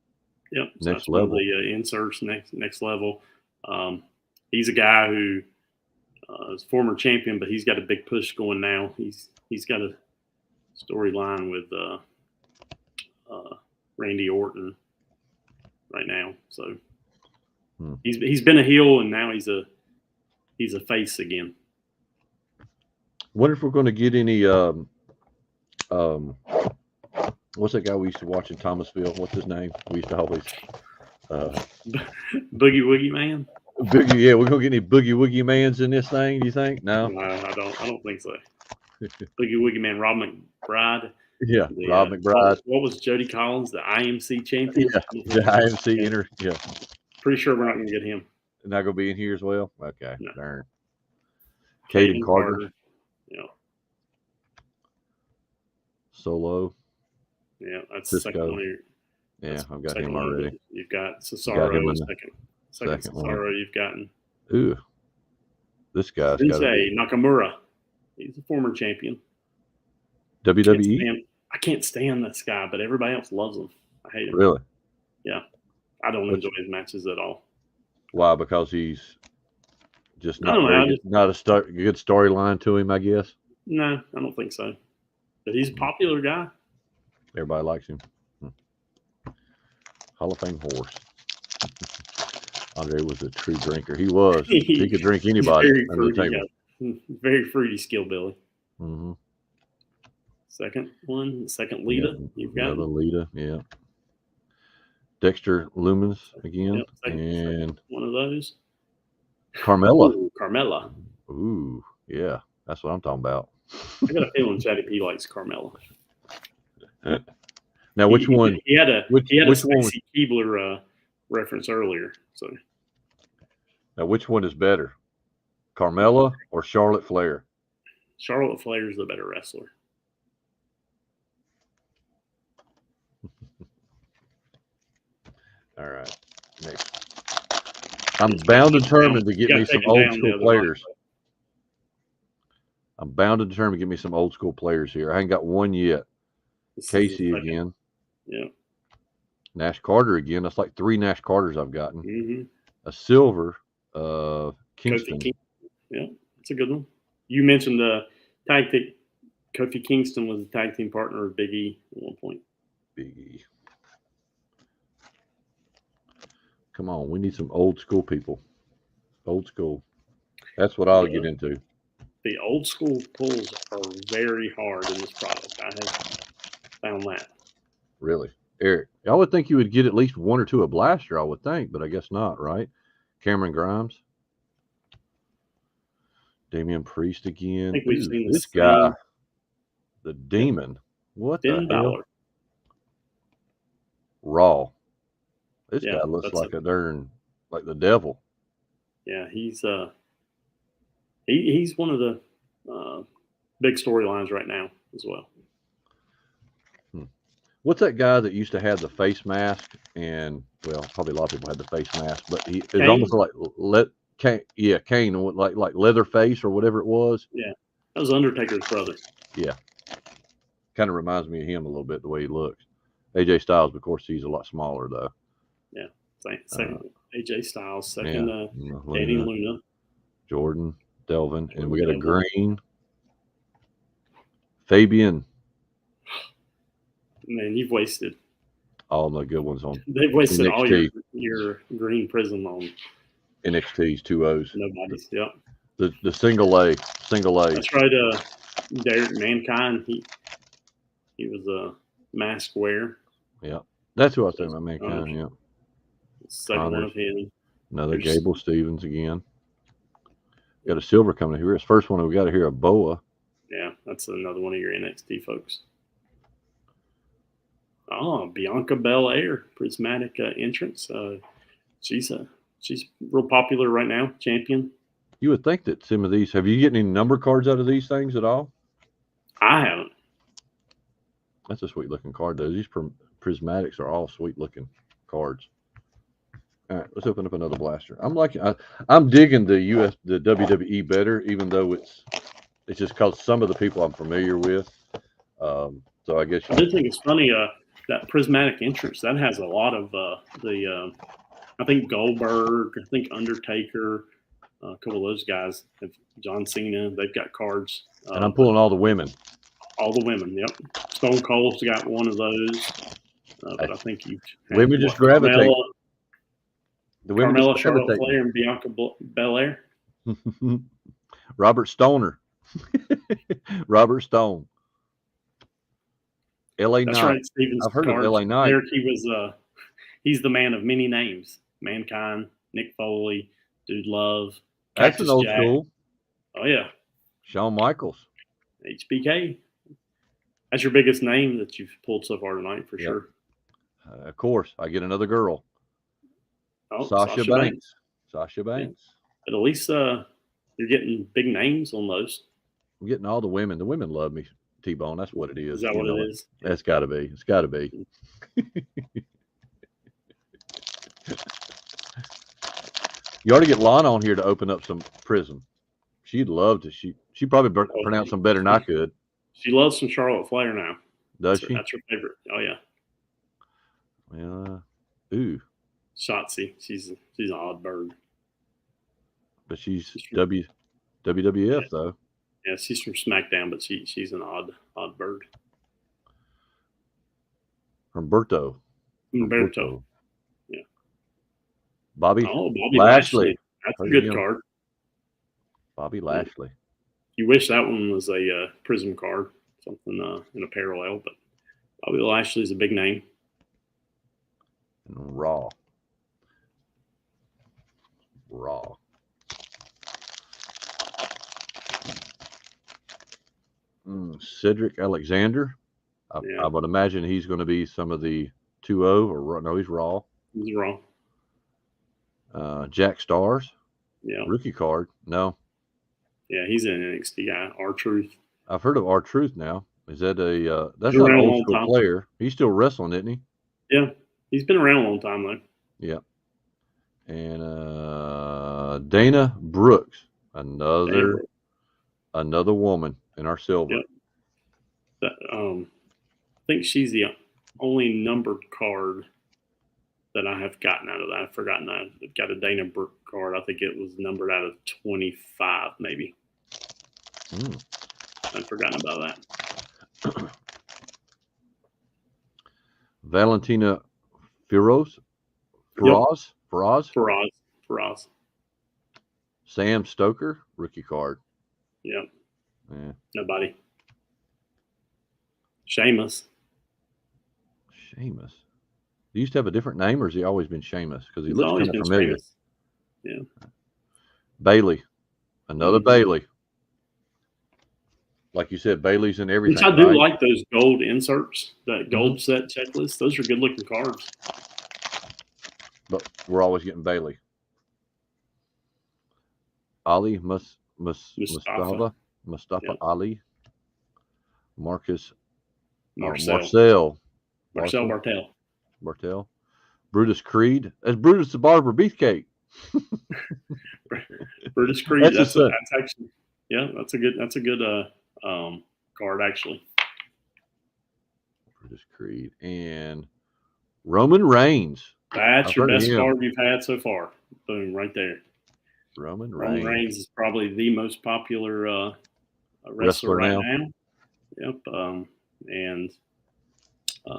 Yep. So next that's level. One of the inserts next level. He's a guy who is former champion, but he's got a big push going now. He's got a storyline with Randy Orton right now. So he's been a heel, and now he's a face again. Wonder if we're going to get any what's that guy we used to watch in Thomasville? What's his name? We used to always Boogie Woogie Man. Yeah, we're gonna get any Boogie Woogie Mans in this thing, do you think? No, I don't think so. Boogie Woogie Man, Rob McBride. Yeah, Rob McBride. What was Jody Collins, the IMC champion? Yeah, the IMC Yeah. Pretty sure we're not gonna get him. Not gonna be in here as well? Okay. No. Darn. Caden Carter. Yeah. Solo. Yeah, that's Cisco. the second one. Yeah, I've got him already. You've got Cesaro, second one. Cesaro you've gotten. Ooh. This guy's got Nakamura. He's a former champion. WWE? I can't stand this guy, but everybody else loves him. I hate him. Really? Yeah. I don't enjoy his matches at all. Why? Because he's just not good storyline to him, I guess. No, I don't think so. But he's a popular guy. Everybody likes him. Hall of Fame horse. Andre was a true drinker. He was. He could drink anybody under the table. Yeah. Very fruity skill, Billy. Mm-hmm. Second Lita. Yeah, You've got another Lita. Yeah. Dexter Lumens again. Yep, and one of those. Carmella. Ooh, Carmella. Ooh, yeah. That's what I'm talking about. I got a feeling Chatty P likes Carmella. Now, which one? He had a Stacy Keibler reference earlier. So now, which one is better, Carmella or Charlotte Flair? Charlotte Flair is the better wrestler. All right. Next. I'm bound and determined to get me some old school players. I'm bound and determined to get me some old school players here. I ain't got one yet. Casey again. Yeah. Nash Carter again. That's like 3 Nash Carters I've gotten. Mm-hmm. A silver Kingston. Yeah, it's a good one. You mentioned the tag team. Kofi Kingston was the tag team partner of Big E at one point. Big E. Come on, we need some old school people. Old school. That's what I'll get into. The old school pulls are very hard in this product. I have found that. Really? Eric, I would think you would get at least 1 or 2 a blaster, I would think, but I guess not, right? Cameron Grimes. Damian Priest again. I think we've seen this guy. The Demon. What the hell? Raw. This guy looks like like the devil. Yeah, he's one of the big storylines right now as well. What's that guy that used to have the face mask? And well, probably a lot of people had the face mask, but he is almost like Kane, like leather face or whatever it was. Yeah, that was Undertaker's brother. Yeah, kind of reminds me of him a little bit the way he looks. AJ Styles, of course, he's a lot smaller though. Yeah, second AJ Styles, second Danny Luna, Jordan Delvin, and we got a green Fabian. Man, you've wasted all the good ones on. They've wasted NXT. All your green prism on NXT's 2 O's. Nobody's. Yep. The single A. That's right. Derek Mankind. He was a mask wearer. Yeah, that's who I was saying about Mankind. Yeah. Second one of him. Another Gable Stevens again. Got a silver coming here. His first one we got here, a Boa. Yeah, that's another one of your NXT folks. Oh, Bianca Belair, prismatic entrance. She's real popular right now, champion. You would think that some of these. Have you getting any number cards out of these things at all? I haven't. That's a sweet looking card, though. These prismatics are all sweet looking cards. All right, let's open up another blaster. I'm digging the WWE better, even though it's just because some of the people I'm familiar with. So I guess I do think it's funny that prismatic entrance that has a lot of I think Goldberg, I think Undertaker, a couple of those guys, John Cena. They've got cards. And I'm pulling all the women. All the women, yep. Stone Cold's got one of those, but I think you women just gravitate. Carmella, Charlotte Flair, and Bianca Belair. Robert Stoner. Robert Stone. L.A. That's Knight. right, Steven's I've heard of L.A. Knight. There he was. He's the man of many names. Mankind, Nick Foley, Dude Love. That's an old school. Oh yeah. Shawn Michaels. HBK. That's your biggest name that you've pulled so far tonight, for sure. Of course, I get another girl. Oh, Sasha Banks. Sasha Banks. Yeah. But at least you're getting big names on those. I'm getting all the women. The women love me, T-Bone. That's what it is. Is that what it is? That's got to be. It's got to be. You ought to get Lana on here to open up some Prism. She'd love to. She probably pronounce them better than I could. She loves some Charlotte Flair now. Does she? That's her favorite. Oh yeah. Ooh. Shotzi. She's an odd bird. But she's WWF though. Yeah, she's from SmackDown, but she's an odd bird. Humberto. Yeah. Bobby Lashley. That's a good card. Bobby Lashley. You wish that one was a Prism card, something in a parallel, but Bobby Lashley's a big name. And Raw. Cedric Alexander. I would imagine he's going to be some of the 2-0 or no, he's Raw. He's Raw. Jack Stars. Yeah. Rookie card. No. Yeah, he's an NXT guy. R-Truth. I've heard of R-Truth now. Is that that's not an old school player. He's still wrestling, isn't he? Yeah. He's been around a long time though. Yeah. And Dana Brooks, another woman in our silver. Yep. I think she's the only numbered card that I have gotten out of that. I've forgotten I've got a Dana Brooke card. I think it was numbered out of 25, maybe. I've forgotten about that. Valentina Feroz. Sam Stoker, rookie card. Yep. Yeah. Nobody. Sheamus. He used to have a different name, or has he always been Sheamus? Because he looks kind of familiar. Sheamus. Yeah. Bailey. Another Bailey. Like you said, Bailey's in everything. Which I do like those gold inserts, that gold set checklist. Those are good looking cards. But we're always getting Bailey. Ali Mustafa Yep. Ali. Marcel Bartel. Brutus Creed. That's Brutus the Barber Beefcake. Brutus Creed. That's actually that's a good card actually. Brutus Creed and Roman Reigns. That's your best card you've had so far. Boom, right there. Roman Reigns is probably the most popular wrestler right now. Yep. And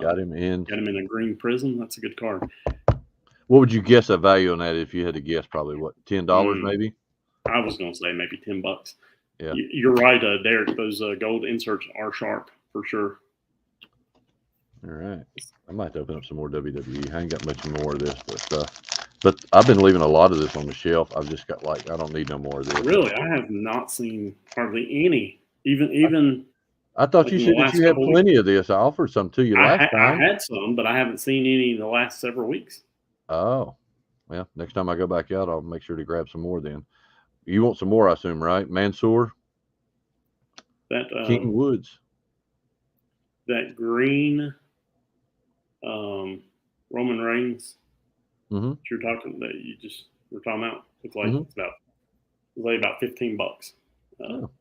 got him in a green prism. That's a good card. What would you guess a value on that if you had to guess? Probably what, $10 maybe? I was going to say maybe $10. Yeah, you're right, Derek. Those gold inserts are sharp for sure. All right, I might open up some more WWE. I ain't got much more of this, but But I've been leaving a lot of this on the shelf. I've just got I don't need no more of this. Really, I have not seen hardly any. Even I thought you said that you had plenty of this. I offered some to you last time. I had some, but I haven't seen any in the last several weeks. Oh, well, next time I go back out, I'll make sure to grab some more then. You want some more, I assume, right? Mansoor? That King Woods. That green Roman Reigns Mm-hmm. you're talking that you just were talking about. It's like it's about $15. So.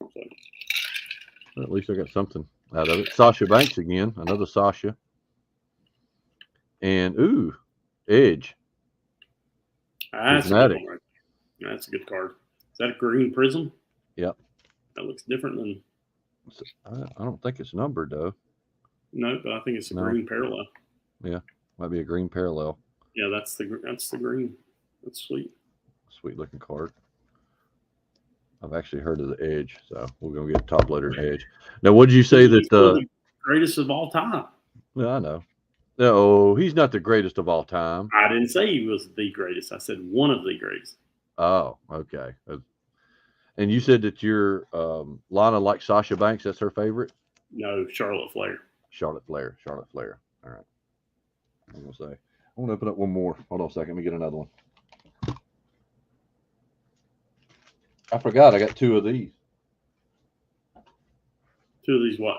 Well, at least I got something out of it. Sasha Banks again, another Sasha. And Edge. That's a good one right there. That's a good card. Is that a green prism? Yep. That looks different than. I don't think it's numbered though. No, but I think it's a green parallel. Yeah, might be a green parallel. Yeah, that's the green. That's sweet. Sweet looking card. I've actually heard of the Edge, so we're gonna get top loader Edge. Now, what did you say that the greatest of all time? Yeah, I know. No, he's not the greatest of all time. I didn't say he was the greatest. I said one of the greatest. Oh, okay. And you said that your Lana likes Sasha Banks. That's her favorite? No, Charlotte Flair. Charlotte Flair. All right. I'm going to say. I want to open up one more. Hold on a second. Let me get another one. I forgot I got two of these. Two of these what?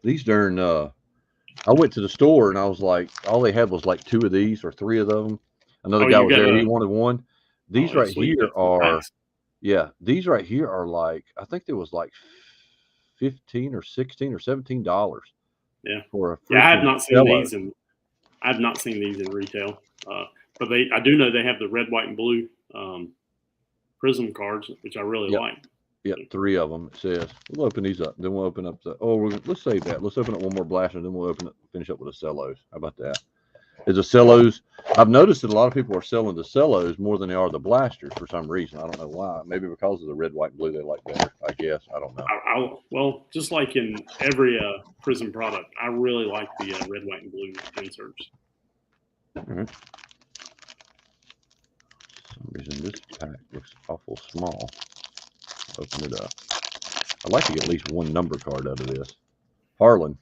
These darn I went to the store and I was like, all they had was like two of these or three of them. Another guy was there. He wanted one. These right here are, these right here are like, I think there was like $15 or $16 or $17. Yeah. For a I have not seen these in. I've not seen these in retail, but I do know they have the red, white, and blue prism cards, which I really like. Yep, three of them. It says we'll open these up. Then we'll open up the. Let's save that. Let's open up one more blaster, and then we'll finish up with the cellos. How about that? Is the cellos? I've noticed that a lot of people are selling the cellos more than they are the blasters for some reason. I don't know why. Maybe because of the red, white, and blue they like better. I guess I don't know. Well, just like in every prism product, I really like the red, white, and blue inserts. All right. For some reason this pack looks awful small. Open it up. I'd like to get at least one number card out of this. Harlan.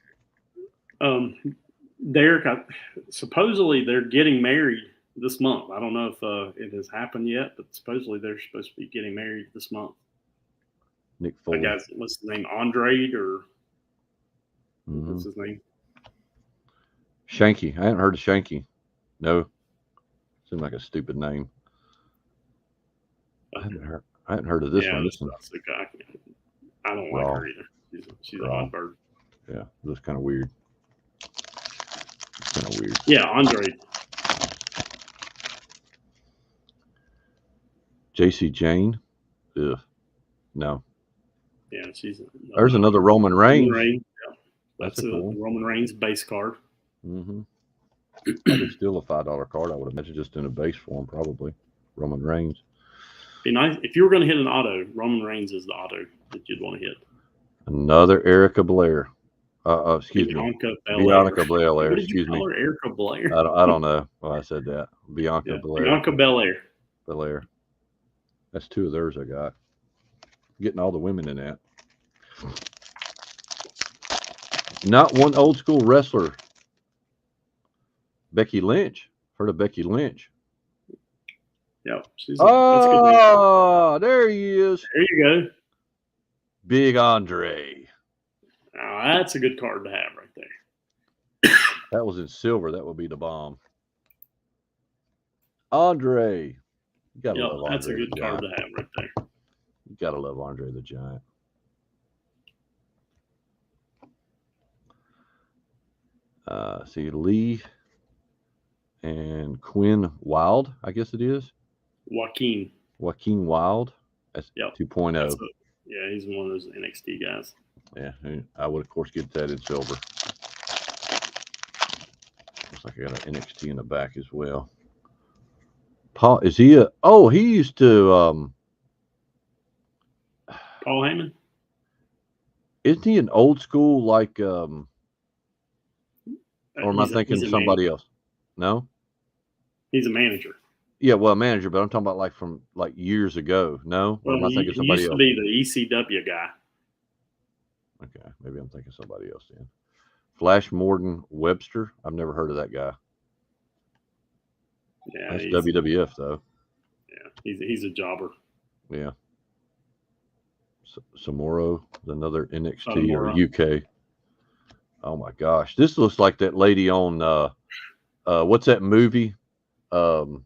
Derek, supposedly they're getting married this month. I don't know if it has happened yet, but supposedly they're supposed to be getting married this month. Nick Foley. That guy's, what's his name? Andrade or what's his name? Shanky. I haven't heard of Shanky. No. Seems like a stupid name. I haven't heard of this one. That's the guy. I don't like her either. She's an odd bird. Yeah, that's kind of weird. Yeah, Andre. JC Jane. Ugh. No. Yeah, there's another Roman Reigns. Yeah. That's a cool Roman Reigns base card. Mm-hmm. Probably still a $5 card, I would imagine, just in a base form, probably. Roman Reigns. Be nice if you were going to hit an auto. Roman Reigns is the auto that you'd want to hit. Another Erica Blair. Excuse me. Bianca Belair. What did you call her? Erica Blair? I don't know why I said that. Bianca Belair. Bianca Belair. Belair. That's two of theirs I got. Getting all the women in that. Not one old school wrestler. Becky Lynch. Heard of Becky Lynch? Yep. There he is. There you go. Big Andre. Oh, that's a good card to have right there. That was in silver. That would be the bomb. Andre. You gotta love Andre. That's a good card to have right there. You gotta love Andre the Giant. See Lee and Quinn Wilde, I guess it is. Joaquin Wilde. That's 2.0. Yeah, he's one of those NXT guys. Yeah, I would of course get that in silver. Looks like I got an NXT in the back as well. Paul, is he he used to Paul Heyman? Isn't he an old school like Or am I thinking somebody else? No? He's a manager. Yeah, well, a manager, but I'm talking about like from like years ago. No? Or am I thinking somebody else? He used to be the ECW guy. Okay, maybe I'm thinking somebody else then. Flash Morgan Webster. I've never heard of that guy. Yeah, that's WWF though. Yeah, he's a jobber. Yeah. Samoro, another NXT or UK. Oh my gosh, this looks like that lady on what's that movie? It's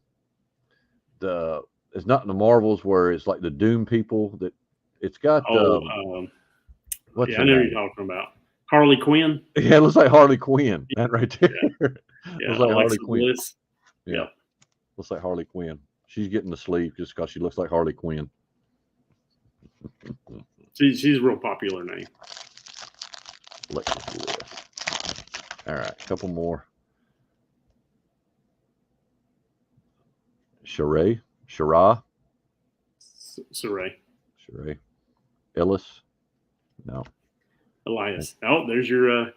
not in the Marvels where it's like the Doom people that it's got. What's I know what you're talking about. Harley Quinn. Yeah, it looks like Harley Quinn. That right there. Yeah, looks like Alexa Harley Quinn. Bliss. Yeah, looks like Harley Quinn. She's getting the sleeve just because she looks like Harley Quinn. She's a real popular name. Alexa Bliss. All right, a couple more. Cerrone. Ellis. No. Elias. Oh, there's your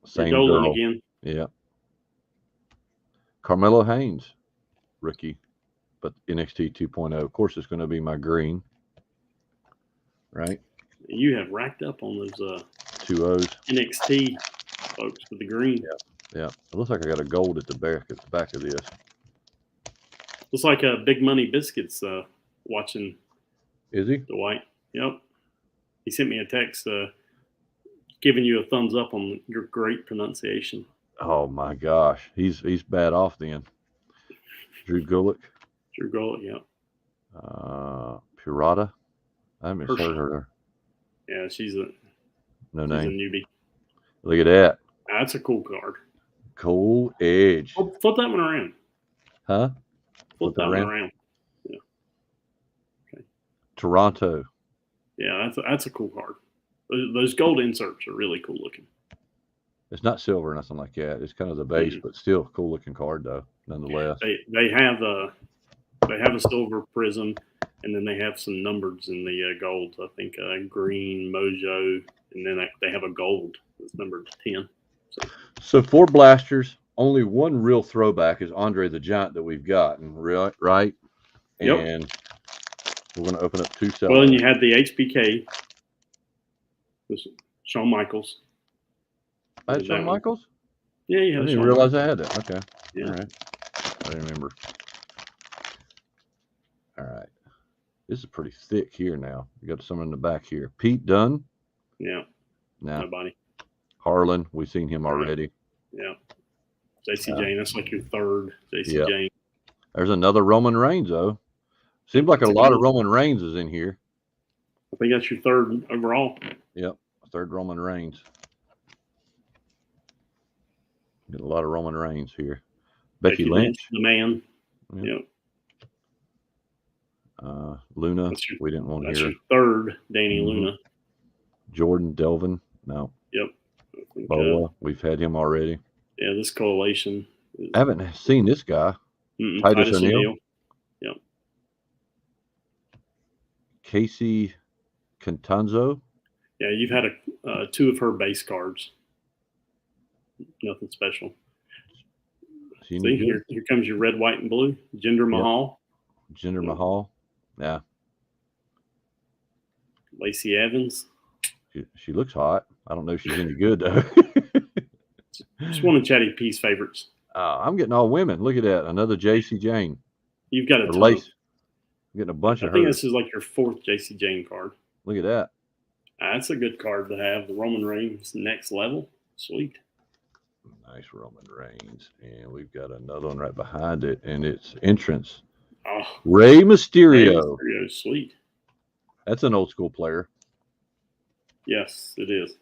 same Dolan girl again. Yeah. Carmelo Haynes, rookie, but NXT 2.0. Of course, it's going to be my green, right? You have racked up on those 2 O's. NXT folks with the green. Yeah. It looks like I got a gold at the back of this. Looks like Big Money Biscuits watching. Is he? The white. Yep. He sent me a text giving you a thumbs up on your great pronunciation. Oh my gosh, he's bad off then. Drew Gulak, yeah. Pirata. I haven't heard her. Yeah, she's a name. A newbie. Look at that. That's a cool card. Cool Edge. Oh, flip that one around. Huh? Flip that one around. Yeah. Okay. Toronto. Yeah, that's a cool card. Those gold inserts are really cool looking. It's not silver or nothing like that. It's kind of the base, but still a cool looking card though, nonetheless. They have a silver prism, and then they have some numbers in the gold. I think green, Mojo, and then they have a gold that's numbered 10. So 4 blasters. Only one real throwback is Andre the Giant that we've gotten, right? Yep. And we're going to open up 2 sets. Well, and you had the HBK. Shawn Michaels. I had Shawn Michaels? Yeah, you had I didn't realize I had that. Okay. Yeah. All right. I didn't remember. All right. This is pretty thick here now. You got some in the back here. Pete Dunne. Yeah. Nobody. Harlan. We've seen him already. Yeah. JC Jane. That's like your third JC Jane. There's another Roman Reigns, though. Seems like a lot of Roman Reigns is in here. I think that's your third overall. Yep. Third Roman Reigns. Get a lot of Roman Reigns here. Becky Lynch. The man. Yep. Luna. We didn't want to hear. That's your third Danny Luna. Jordan Delvin. No. Yep. Boa. We've had him already. Yeah, this coalition. I haven't seen this guy. Titus O'Neil. Yep. Casey Cantanzo. Yeah, you've had 2 of her base cards. Nothing special. See, here comes your red, white, and blue. Jinder Mahal. Jinder Mahal. Yeah. Lacey Evans. She looks hot. I don't know if she's any good, though. Just one of Chatty P's favorites. I'm getting all women. Look at that. Another JC Jane. You've got a lace. I'm getting a bunch of her. I think this is like your 4th JC Jane card. Look at that. That's a good card to have. The Roman Reigns next level. Sweet. Nice Roman Reigns. And we've got another one right behind it. And it's entrance. Oh, Rey Mysterio. Sweet. That's an old school player. Yes, it is.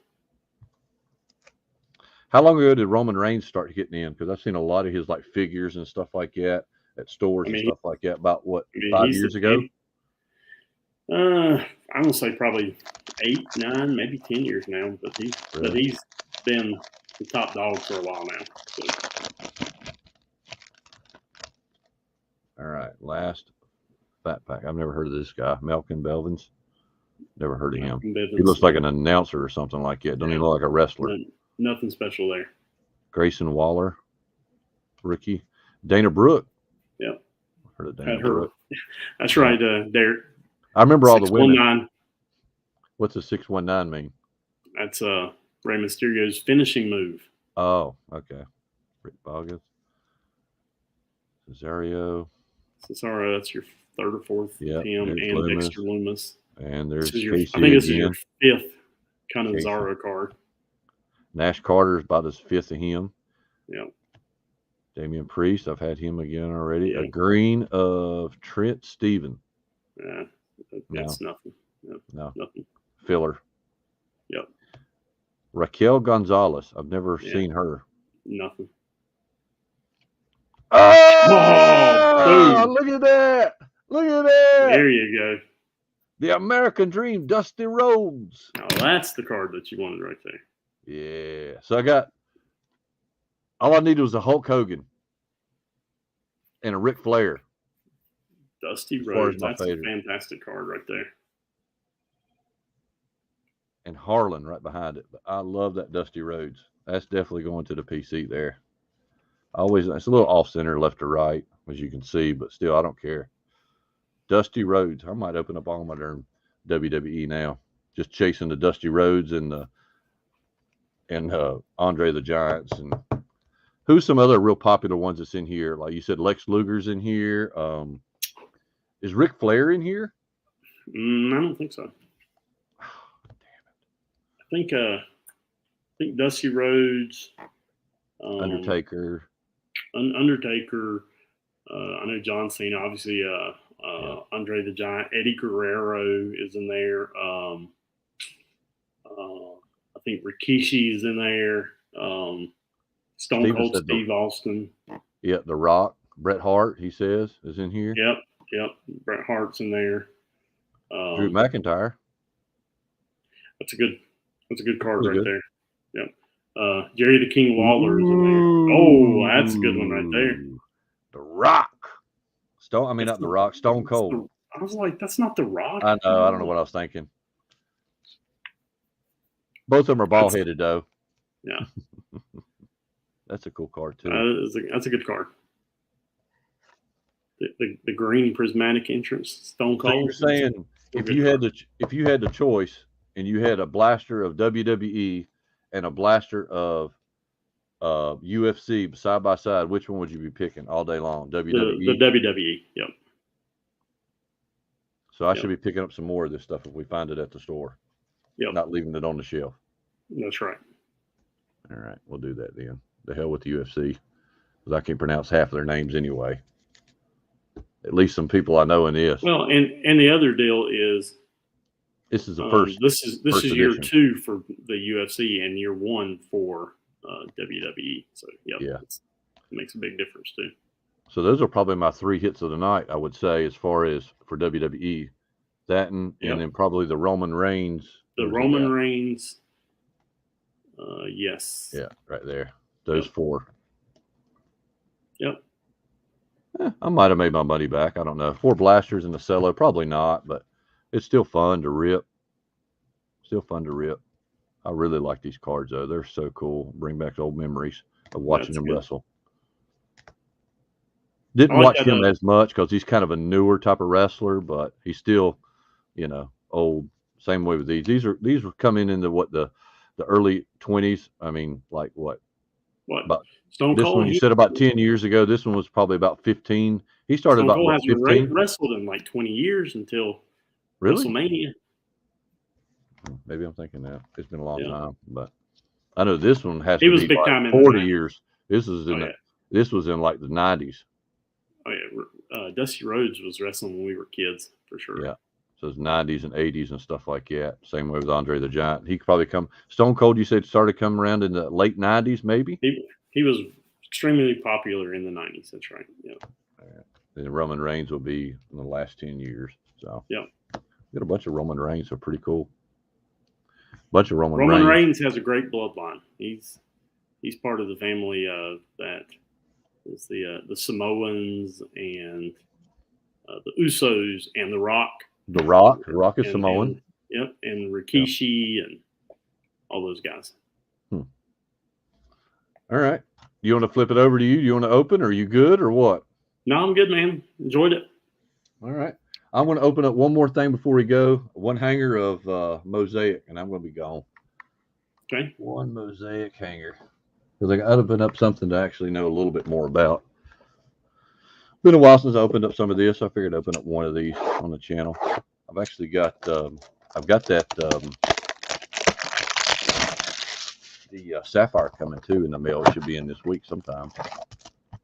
How long ago did Roman Reigns start getting in? Because I've seen a lot of his like figures and stuff like that at stores and stuff like that. About 5 years ago? I'm gonna say probably 8, 9, maybe 10 years now. But he's been the top dog for a while now. So. All right, last Fat Pack. I've never heard of this guy, Malcolm Belvins. Never heard of him. He looks like an announcer or something like that. Don't even look like a wrestler. Nothing special there. Grayson Waller, rookie. Dana Brooke. Yep. Heard of Dana Had her. Brooke. That's right, Derek. I remember all the women. 619. What's a 619 mean? That's Rey Mysterio's finishing move. Oh, okay. Rick Bogus. Cesaro, that's your third or fourth. Yep, Him there's and Loomis. Dexter Loomis. And there's I Casey think this is again. your fifth kind of Casey. Cesaro card. Nash Carter's about his fifth of him. Yep. Damian Priest, I've had him again already. Yep. A green of Trent Steven. Yeah, that's nothing. Yep. No. Nothing. Filler. Yep. Raquel Gonzalez. I've never seen her. Nothing. Oh, look at that. Look at that. There you go. The American Dream, Dusty Rhodes. Oh, that's the card that you wanted right there. Yeah. So I got, all I needed was a Hulk Hogan and a Ric Flair. Dusty Rhodes. That's a fantastic card right there. And Harlan right behind it. But I love that Dusty Rhodes. That's definitely going to the PC there. It's a little off center, left or right, as you can see, but still, I don't care. Dusty Rhodes. I might open up all my darn WWE now. Just chasing the Dusty Rhodes and Andre the Giants. And who's some other real popular ones that's in here? Like you said, Lex Luger's in here. Is Ric Flair in here? I don't think so. I think Dusty Rhodes, Undertaker. Undertaker. I know John Cena, obviously. Andre the Giant, Eddie Guerrero is in there. I think Rikishi is in there. Stone Cold Steve Austin. Yeah, The Rock, Bret Hart, he says, is in here. Yep. Bret Hart's in there. Drew McIntyre. That's a good card right there. Yep. Jerry the King Lawler is in there. Oh, that's a good one right there. The Rock. Not The Rock, Stone Cold. I was like, that's not The Rock. I know. I don't know what I was thinking. Both of them are bald-headed, though. Yeah. That's a cool card, too. That's a good card. The green prismatic entrance, Stone Cold. So you're saying if you had the choice and you had a blaster of WWE and a blaster of UFC side by side, which one would you be picking all day long? WWE? The WWE, yep. So I should be picking up some more of this stuff if we find it at the store. Yep. Not leaving it on the shelf. That's right. All right, we'll do that then. The hell with the UFC. Because I can't pronounce half of their names anyway. At least some people I know in this. Well, and the other deal is this is the first. This is year 2 for the UFC and year 1 for WWE. So it makes a big difference too. So those are probably my 3 hits of the night, I would say, as far as for WWE. That and then probably the Roman Reigns. The Roman Reigns. Yes. Yeah, right there. Those 4. Yep. I might have made my money back. I don't know. 4 blasters in the cello, probably not, but it's still fun to rip. I really like these cards, though. They're so cool. Bring back old memories of watching them wrestle. Didn't watch him as much because he's kind of a newer type of wrestler, but he's still, old. Same way with these. These were coming into the early 20s. I mean, like what? What? About, Stone this Cold, one you said about 10 years ago. This one was probably about 15. He started Stone about 15. Wrestled in like 20 years until really? WrestleMania. Maybe I'm thinking that. It's been a long time, but I know this one has to be big like time 40 years. This is this was in like the 90s. Oh yeah, Dusty Rhodes was wrestling when we were kids for sure. Yeah, so it's 90s and 80s and stuff like that. Same way with Andre the Giant. He could probably come. Stone Cold, you said started coming around in the late 90s, maybe. He was extremely popular in the 90s. That's right. Yeah. Right. Then Roman Reigns will be in the last 10 years. So yeah, got a bunch of Roman Reigns. So pretty cool. Bunch of Roman Reigns has a great bloodline. He's part of the family that is the Samoans and the Usos and The Rock. The Rock is Samoan. And Rikishi and all those guys. All All right. You want to flip it over to you? You want to open? Are you good or what? No, I'm good, man. Enjoyed it. All right. I'm going to open up one more thing before we go. One hanger of Mosaic, and I'm going to be gone. Okay. One Mosaic hanger. Because I got to open up something to actually know a little bit more about. Been a while since I opened up some of this. I figured I'd open up one of these on the channel. I've actually got, I've got that, the Sapphire coming too in the mail. It should be in this week sometime.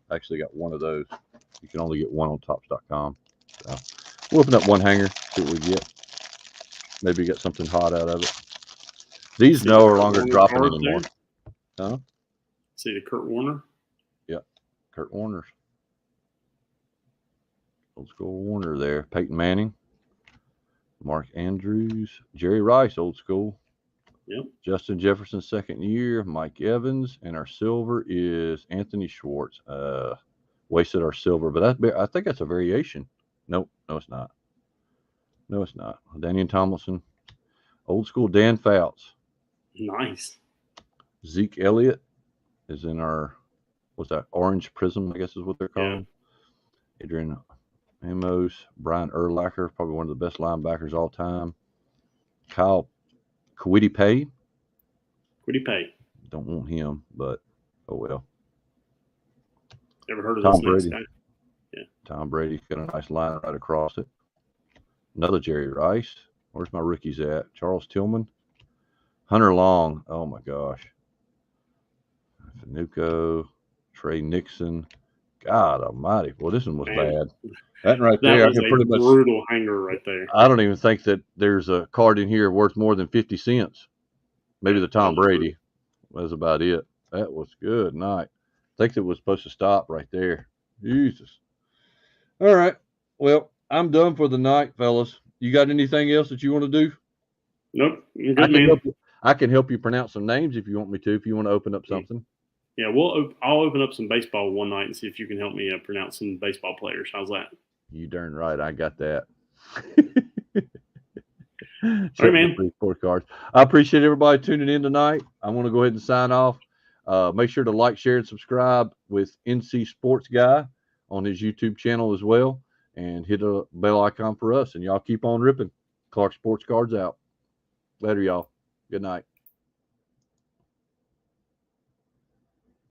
I actually got one of those. You can only get one on Tops.com. So we'll open up one hanger, see what we get. Maybe get something hot out of it. These no longer dropping anymore. Huh? See the Kurt Warner? Yeah, Kurt Warner's. Old school Warner there. Peyton Manning. Mark Andrews. Jerry Rice, old school. Yep. Justin Jefferson's second year. Mike Evans. And our silver is Anthony Schwartz. Wasted our silver, but I think that's a variation. Nope, no, it's not. No, it's not. Daniel Tomlinson. Old school Dan Fouts. Nice. Zeke Elliott is in our, what's that, Orange Prism, I guess is what they're called. Yeah. Adrian Amos. Brian Urlacher, probably one of the best linebackers all time. Kyle Kwity Paye. Don't want him, but oh well. Ever heard of Tom this Brady. next guy? Yeah. Tom Brady's got a nice line right across it. Another Jerry Rice. Where's my rookies at? Charles Tillman. Hunter Long. Oh my gosh. Fanuco. Trey Nixon. God almighty. Well, this one was bad. That right there, I can pretty much brutal hanger right there. I don't even think that there's a card in here worth more than 50 cents. Maybe the Tom Brady. That's about it. That was good night. I think it was supposed to stop right there. Jesus. All right. Well, I'm done for the night, fellas. You got anything else that you want to do? Nope. You're good, man. I can help you pronounce some names if you want me to, if you want to open up something. Yeah, I'll open up some baseball one night and see if you can help me pronounce some baseball players. How's that? You darn right. I got that. All right, man. Scorecards. I appreciate everybody tuning in tonight. I want to go ahead and sign off. Make sure to like, share, and subscribe with NC Sports Guy on his YouTube channel as well. And hit a bell icon for us. And y'all keep on ripping. Clark Sports Cards out. Later, y'all. Good night.